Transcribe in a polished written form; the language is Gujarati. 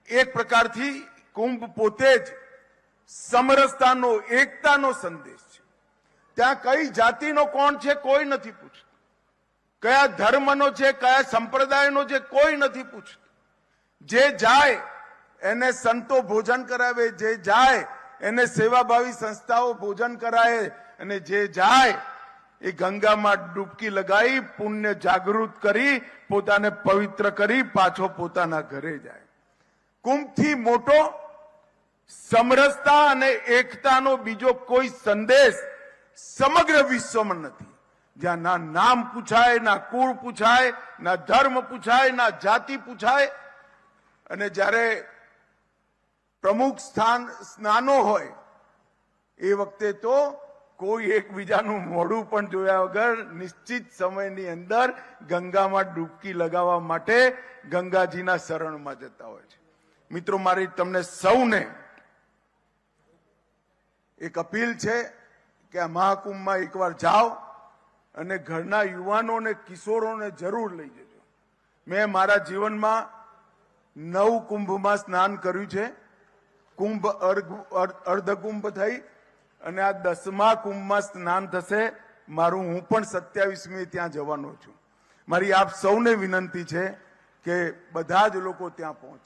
એક પ્રકારથી કુંભ પોતે જ સમરસતાનો, એકતાનો સંદેશ છે। ત્યાં કઈ જાતિનો કોણ છે કોઈ નથી પૂછતું, કયા ધર્મનો છે, કયા સંપ્રદાયનો છે કોઈ નથી પૂછતું। જે જાય એને સંતો ભોજન કરાવે, જે જાય એને સેવાભાવી સંસ્થાઓ ભોજન કરાવે, અને જે જાય એ ગંગામાં ડૂબકી લગાવી પુણ્ય જાગૃત કરી પોતાને પવિત્ર કરી પાછો પોતાના ઘરે જાય। કુંભથી મોટો સમરસતા અને એકતાનો બીજો કોઈ સંદેશ સમગ્ર વિશ્વમાં નથી, જ્યાં ના નામ પૂછાય, ના કુળ પૂછાય, ના ધર્મ પૂછાય, ના જાતિ પૂછાય। અને જ્યારે પ્રમુખ સ્નાનો હોય એ વખતે તો કોઈ એકબીજાનું મોઢું પણ જોયા વગર નિશ્ચિત સમયની અંદર ગંગામાં ડૂબકી લગાવવા માટે ગંગાજીના શરણમાં જતા હોય છે। મિત્રો, મારી તમને સૌને એક અપીલ છે કે આ મહાકુંભમાં એકવાર જાઓ અને ઘરના યુવાનો અને કિશોરોને જરૂર લઈ જજો। મેં મારા જીવનમાં 9 કુંભમાં સ્નાન કર્યું છે, કુંભ અર્ધકુંભ થઈ અને આ 10મા કુંભમાં સ્નાન થશે મારું। હું પણ 27મી ત્યાં જવાનો છું। મારી આપ સૌને વિનંતી છે કે બધા જ લોકો ત્યાં પહોંચે।